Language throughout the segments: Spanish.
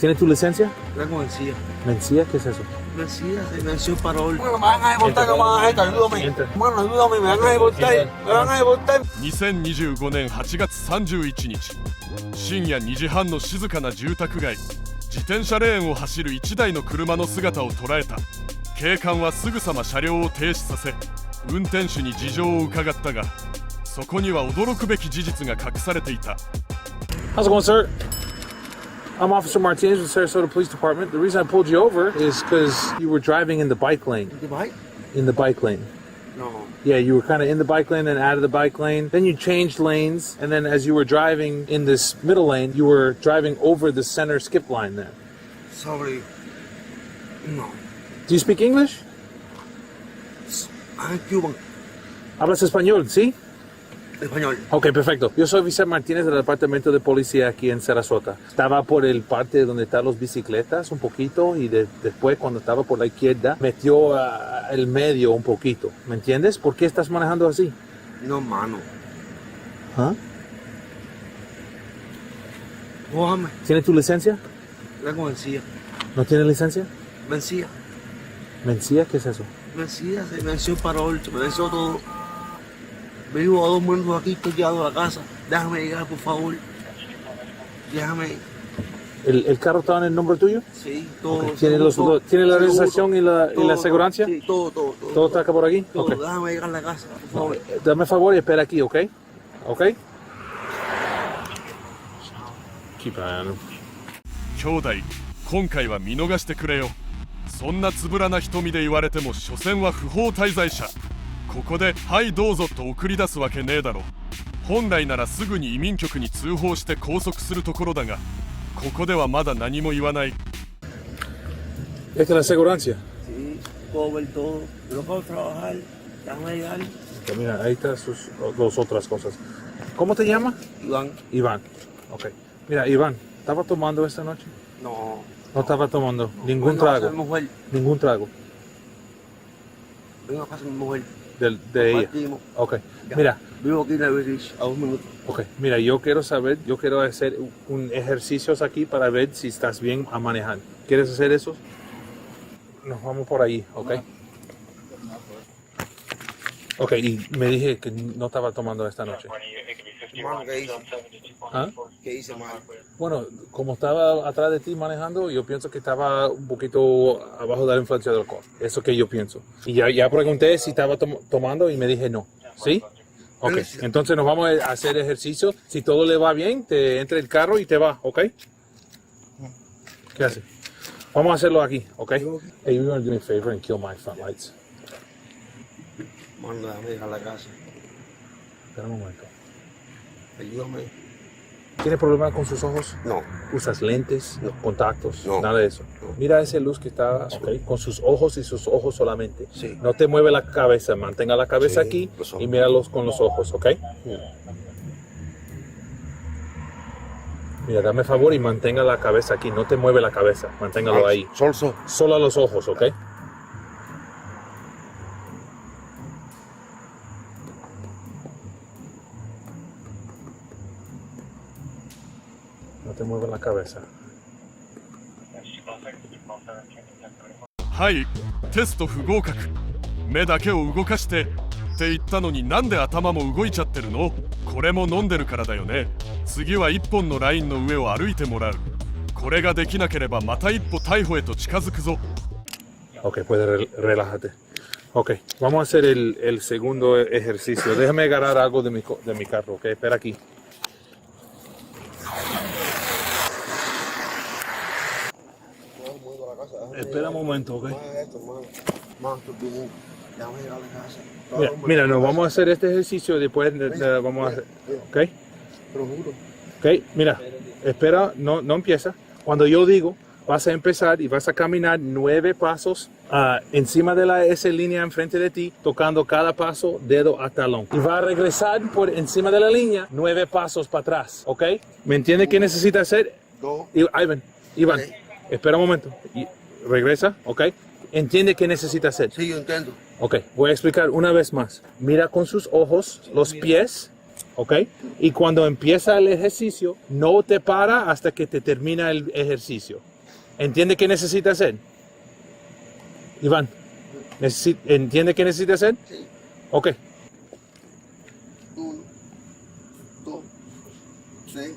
¿Tienes tu licencia? Tengo vencida. ¿Mencía? ¿Qué es eso? Vencida, se venció el parol. Bueno, me van a deportar, no me van a dejar, ayúdame. Bueno, ayúdame, me van a deportar, me van a deportar. 2025年8月31日深夜2時半の静かな住宅街、自転車レーンを走る1台の車の姿を捉えた。警官はすぐさま車両を停止させ、運転手に事情を伺ったが、そこには驚くべき事実が隠されていた。 How's it going, sir? I'm Officer Martinez with Sarasota Police Department. The reason I pulled you over is because you were driving in the bike lane. ¿The bike? In the bike lane. No. Yeah, you were kind of in the bike lane and out of the bike lane. Then you changed lanes, and then as you were driving in this middle lane, you were driving over the center skip line there. Sorry. No. Do you speak English? I'm Cuban. ¿Hablas español? ¿Sí? Español. Ok, perfecto. Yo soy Vicente Martínez del Departamento de Policía aquí en Sarasota. Estaba por el parte donde están las bicicletas un poquito y después cuando estaba por la izquierda metió el medio un poquito. ¿Me entiendes? ¿Por qué estás manejando así? No, mano. ¿Ah? Cójame. ¿Tienes tu licencia? Tengo vencida. ¿No tienes licencia? Vencida. ¿Mencía? ¿Qué es eso? Vencida, se venció el parol, se me venció todo. Vivo a 2 minutos aquí, estoy llegando a la casa. Déjame llegar, por favor. Déjame. ¿El carro está en el nombre tuyo? Sí, todo. Okay. ¿Tiene la registración y la asegurancia? Sí, todo. ¿Todo está acá por aquí? Todo. Okay. Déjame llegar a la casa, por favor. Dame favor y espera aquí, ¿ok? ¿Ok? Keep an eye on him. 兄弟、今回は見逃してくれよ。そんなつぶらな瞳で言われても所詮は不法滞在者。ここで「はいどうぞ」と送り出すわけねえだろ。本来ならすぐに移民局に通報して拘束するところだが、ここではまだ何も言わない。 ¿Esta es la asegurancia? Sí, puedo ver todo. Yo no puedo trabajar. Déjame llegar. Okay, mira, ahí están sus dos otras cosas. ¿Cómo te llamas? Iván. Iván. Ok. Mira, Iván, ¿estaba tomando esta noche? No. No estaba tomando ningún Vengo a casa trago. de mi mujer. Ningún trago Vengo a casa de mi mujer. de ella. Compartimos. Ok. Ya. Mira, Vivo aquí en la British a 2 minutos. ok. Mira, yo quiero hacer un ejercicios aquí para ver si estás bien a manejar. ¿Quieres hacer eso? Nos vamos por ahí, ok. Ok, y me dije que no estaba tomando esta noche. Mano, ¿qué hice? ¿Ah? ¿Qué hice, mano? Bueno, como estaba atrás de ti manejando, yo pienso que estaba un poquito abajo de la influencia del alcohol. Eso que yo pienso. Y ya pregunté si estaba tomando y me dije no. ¿Sí? Ok, entonces nos vamos a hacer ejercicio. Si todo le va bien, te entra el carro y te va, ¿ok? ¿Qué hace? Vamos a hacerlo aquí, ¿ok? Hey, you're going to do me a favor and kill my front lights. Mano, déjame llegar a la casa. Espera un momento. Ayúdame. ¿Tiene problemas con sus ojos? No. ¿Usas lentes, contactos? No. Nada de eso. No. Mira esa luz que está con sus ojos y sus ojos solamente. Sí. No te mueve la cabeza, mantenga la cabeza Sí, aquí los ojos. y míralos con los ojos, ¿ok? Mira, dame favor y mantenga la cabeza aquí, no te mueve la cabeza, manténgalo ahí. Solso. Solo a los ojos, ¿ok? No te mueve la cabeza. はい、テスト不合格。目だけを動かしてって言ったのになんで頭も動いちゃってるの？これも飲んでるからだよね。次は1本のラインの上を歩いてもらう。これができなければまた一歩逮捕へと近づくぞ。 Ok, puedes relájate. Ok, vamos a hacer el segundo ejercicio. Déjame agarrar algo de mi carro, ok, espera aquí. Espera un momento, ok. Mano, estoy bien. Déjame llegar a la casa. Mira, nos vamos a hacer este ejercicio y después vamos a hacer, ok. Te lo juro. Ok, mira, espera, no empieza. Cuando yo digo, vas a empezar y vas a caminar 9 pasos encima de esa línea enfrente de ti, tocando cada paso, dedo a talón. Y va a regresar por encima de la línea 9 pasos para atrás, ¿ok? ¿Me entiende qué necesita hacer? 2. Iván, Ok. espera un momento. Y regresa, ¿ok? ¿Entiende qué necesita hacer? Sí, yo entiendo. Ok, voy a explicar una vez más. Mira con sus ojos los pies, ¿ok? Y cuando empieza el ejercicio, no te para hasta que te termina el ejercicio. ¿Entiende qué necesita hacer? Iván, ¿entiende qué necesita hacer? Sí. Ok. 1, 2, 3,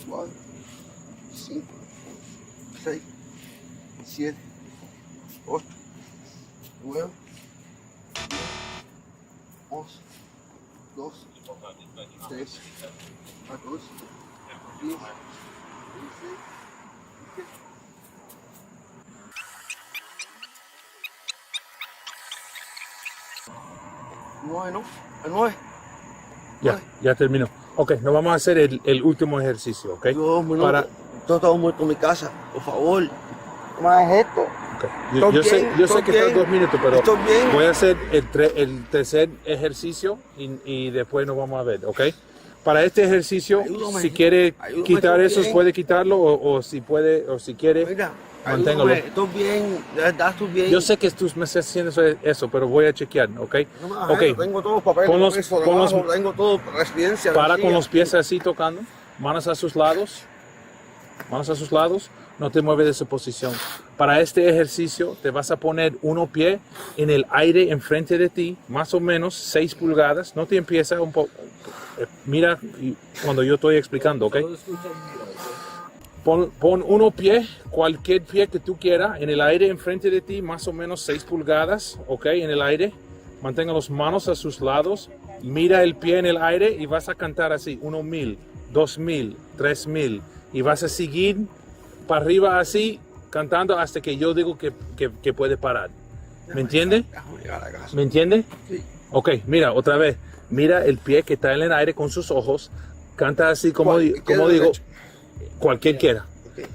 4, 5, 6, 7, 8, 9, 10, 11, 12, 13, 14, 15, 16, 17. ¿No? ¿El 9? Ya terminó. Ok, nos vamos a hacer el último ejercicio, ¿ok? Yo estaba muerto en mi casa, por favor. No me hagas esto. Okay. Yo sé que están 2 minutos, pero Estoy bien. voy a hacer el tercer ejercicio y después nos vamos a ver, ¿ok? Para este ejercicio, Ayúdame. si quiere Ayúdame, quitar estoy eso, bien. puede quitarlo o si quiere, Mira, manténgalo. ayúdame, estoy bien, de verdad estoy bien. Yo sé que tú me estás haciendo eso, pero voy a chequear, ¿ok? No me hagas Ok, eso, tengo todos los papeles, Pon los- permiso de pon los- trabajo, tengo todo, residencia. para vacía. con los pies así tocando, manos a sus lados, no te mueves de su posición. Para este ejercicio te vas a poner uno pie en el aire enfrente de ti, más o menos 6 pulgadas, no te empieza un poco, mira cuando yo estoy explicando, ¿ok? Pon uno pie, cualquier pie que tú quieras, en el aire enfrente de ti, más o menos 6 pulgadas, ¿ok? En el aire, mantenga las manos a sus lados, mira el pie en el aire y vas a cantar así, 1,000, 2,000, 3,000 y vas a seguir para arriba así, cantando hasta que yo digo que puede parar. ¿Me entiende? Déjame llegar a casa. ¿Me entiende? Sí. Ok, mira, otra vez, mira el pie que está en el aire con sus ojos, canta así como ¿Cuál? digo, ¿Izquierda o derecha? cualquier quiera. Ok.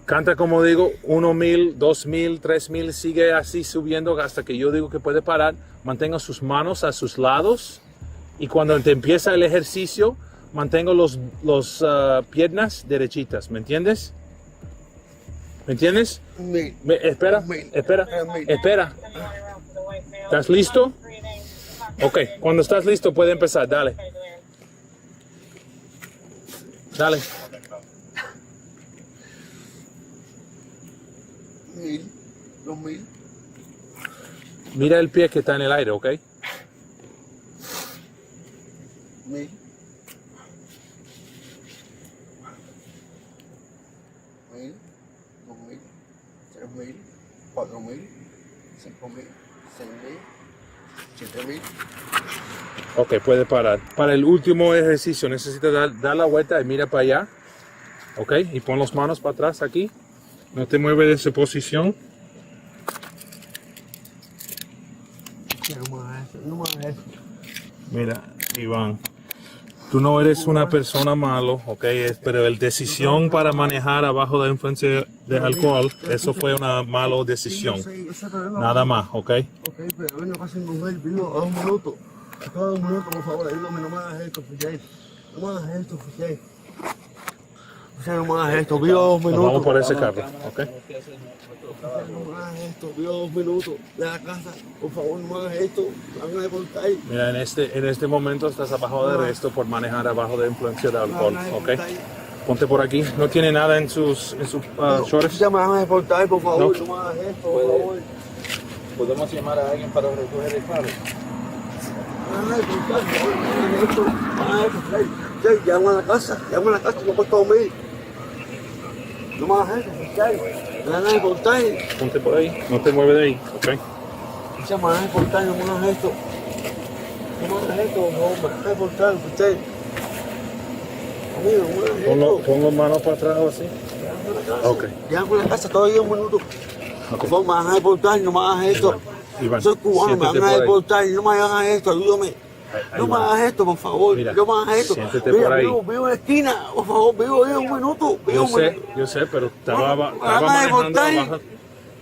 Canta como digo, 1,000, 2,000, 3,000, sigue así subiendo hasta que yo digo que puede parar. Mantenga sus manos a sus lados y cuando te empieza el ejercicio, mantengo los piernas derechitas, ¿me entiendes? ¿Me entiendes? 1,000. Espera. ¿Estás listo? Ok, cuando estás listo puede empezar, dale. Dale. 1,000, 2,000, Mira el pie que está en el aire, ¿ok? 1,000, 1,000, 2,000, 3,000, 4,000, 5,000, 6,000, 7,000. Ok, puede parar. Para el último ejercicio necesita dar la vuelta y mira para allá. Ok, y pon las manos para atrás aquí. No te mueves de esa posición. No me hagas eso. Mira, Iván, tú no eres una persona malo, ok, pero la decisión para manejar abajo de la influencia de alcohol, eso fue una mala decisión. Yo sé, pero no. Nada más, ok. Ok, pero ven a casa de mi mujer, vivo a 2 minutos. A cada 2 minutos, por favor, ayúdame, no me hagas esto, oficial. No me hagas esto, oficial. Oficial, no me hagas esto, vivo a 2 Nos minutos. vamos por ese carro, ok. Oficial, no me hagas esto, vivo a 2 minutos. Ve a la casa, por favor, no me hagas esto. Van a deportar. Mira, en este momento estás abajo de arresto por manejar abajo de influencia de alcohol, ok. Ponte por aquí, no tiene nada en sus shorts. Ya me van a deportar, por favor, No. no me hagas esto, por favor. ¿Podemos llamar a alguien para recoger el carro? Ay, por favor, no me hagas esto. No me hagas esto, oficial. Llama a la casa, no puedo dormir. No me hagas esto, oficial. Me van a deportar. Ponte por ahí, no te mueves de ahí, ok. Ya me van a deportar, no me hagas esto. No me hagas esto, por favor, me van a deportar, usted. Amigo, no me hagas esto. Pongo manos para atrás o así. Llévame a la casa. Ok. Llévame a la casa, todavía 1 minuto. Por favor, me van a deportar, no me hagas esto. Iván, Soy cubano, me siéntate van a por ahí. deportar, no me hagas esto, ayúdame. No me Iván, hagas esto, por favor. Mira, No me hagas esto. siéntete Mira, por ahí. vivo en la esquina, por favor, vivo ahí 1 minuto. yo sé, pero estaba van a manejando deportar. abajo.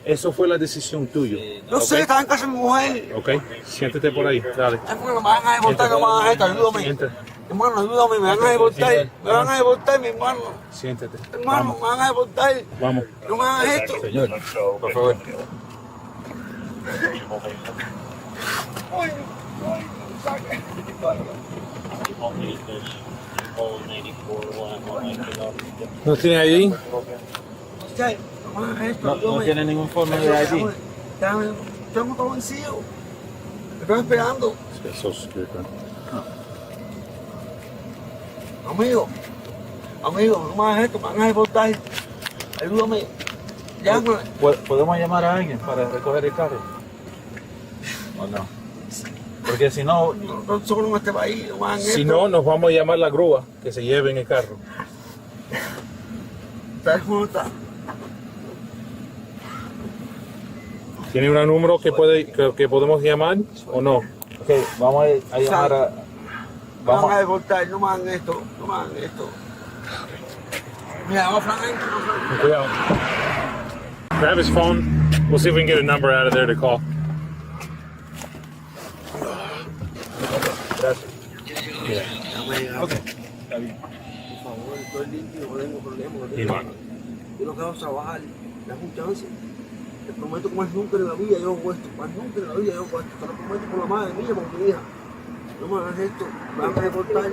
Eso fue la decisión tuya. No sé, estaba en casa de mi mujer. Ok, siéntete por ahí, dale. Hermano, me van a deportar, no me hagas esto, ayúdame. Siéntate, Hermano, ayúdame, me van a deportar. Me van a deportar, mi hermano. siéntate. Hermano, Vamos, me van a deportar. vamos. No me hagas esto. Señor, por favor. ¿No tiene ahí? Che, no hagas esto. No, ayúdame. no tiene ningún informe de ID. Tengo todo vencido. Me estoy esperando. Amigo, no me hagas esto, me van a deportar. Ayúdame. Llámame. ¿Podemos llamar a alguien para recoger el carro? ¿O no? Porque si no, No solo en este país, no me hagan si esto. no, nos vamos a llamar la grúa que se lleven el carro. ¿Sabes cómo está? ¿Tiene un número que podemos llamar o no? Ok, vamos a llamar a... Me van a deportar, no me hagan esto, no me hagan esto. Mira, vamos a Frank. Cuidado. Grab his phone. We'll see if we can get a number out of there to call. Gracias. Ok. Está bien. Por favor, estoy limpio, no tengo problema. Iván. Yo no quiero trabajar, dame un chance. Te prometo que más nunca en la vida yo hago esto, más nunca en la vida yo hago esto. Te lo prometo por la madre mía, por mi hija. No me hagas esto, me van a deportar.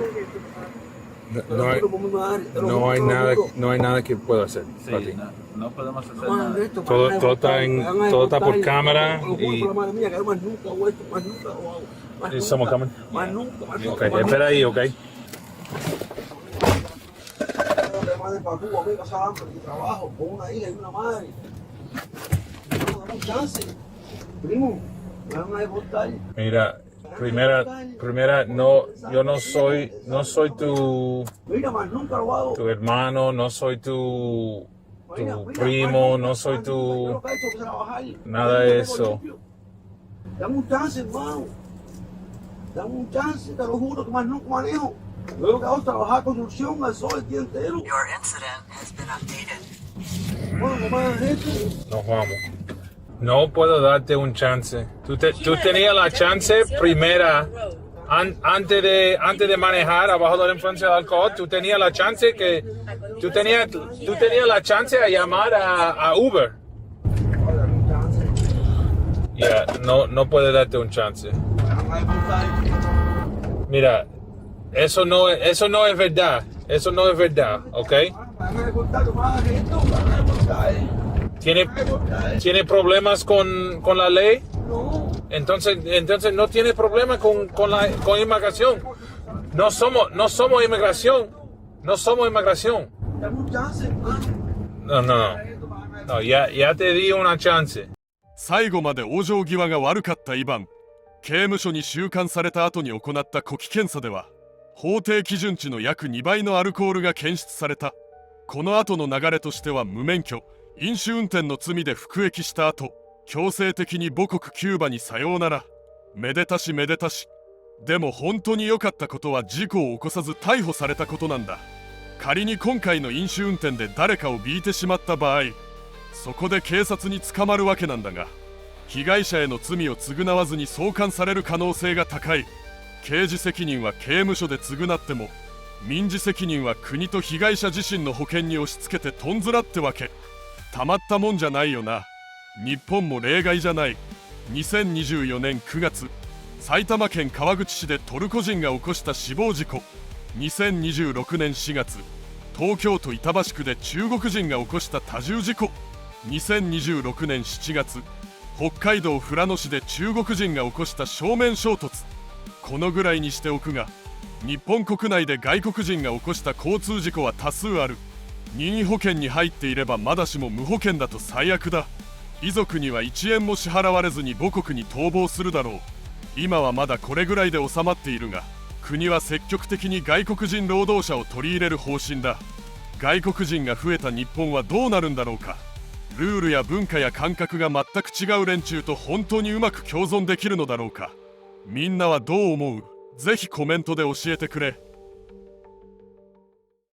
No hay nada que pueda hacer. Sí, no podemos hacer No me hagas nada. esto, Todo está por cámara y... por la madre mía, que yo más nunca hago esto, más nunca lo hago. Más Is someone coming? Más nunca, más Ok, nunca. espera ahí, ok. Madre para Cuba, amigo, esa hambre y trabajo con una hija y una madre. Dame un chance. Primo, me van a deportar. Mira, primera, no, yo no soy tu Mira, más nunca lo hago. hermano, no soy tu Mira, primo, mira, no soy yo tu... lo que he hecho es trabajar. Nada de eso. Dame un chance, hermano. Dame un chance, te lo juro que más nunca manejo. Yo lo que hago es trabajar construcción al sol el día entero. Your incident has been updated. Bueno, no me hagas esto. Nos vamos. No puedo darte un chance. Tú tenías la chance primera, antes de manejar abajo de la influencia del alcohol, tú tenías la chance la chance a llamar a Uber. Dame un chance. Ya, no puedo darte un chance. Me van a deportar. Mira, eso no es verdad. Eso no es verdad, ¿ok? Me van a deportar, no me hagas esto. Me van a deportar. ¿Tiene problemas con la ley? No. Entonces no tiene problema con inmigración. No somos inmigración. No somos inmigración. Dame un chance, hermano. No, ya te di una chance. 最後まで往生際が悪かったイヴァン。刑務所に収監された後に行った呼気検査では法定基準値の約2倍のアルコールが検出された。この後の流れとしては無免許飲酒運転の罪で服役した後強制的に母国キューバにさようなら。めでたしめでたし。でも本当に良かったことは事故を起こさず逮捕されたことなんだ。仮に今回の飲酒運転で誰かを逼いてしまった場合そこで警察に捕まるわけなんだが被害者への罪を償わずに送還される可能性が高い。刑事責任は刑務所で償っても民事責任は国と被害者自身の保険に押し付けてとんずらってわけ。たまったもんじゃないよな。日本も例外じゃない。2024年9月埼玉県川口市でトルコ人が起こした死亡事故。2026年4月東京都板橋区で中国人が起こした多重事故。2026年7月北海道富良野市で中国人が起こした正面衝突。このぐらいにしておくが日本国内で外国人が起こした交通事故は多数ある。任意保険に入っていればまだしも無保険だと最悪だ。遺族には1円も支払われずに母国に逃亡するだろう。今はまだこれぐらいで収まっているが国は積極的に外国人労働者を取り入れる方針だ。外国人が増えた日本はどうなるんだろうか。ルールや文化や感覚が全く違う連中と本当にうまく共存できるのだろうか。みんなはどう思う？ぜひコメントで教えてくれ。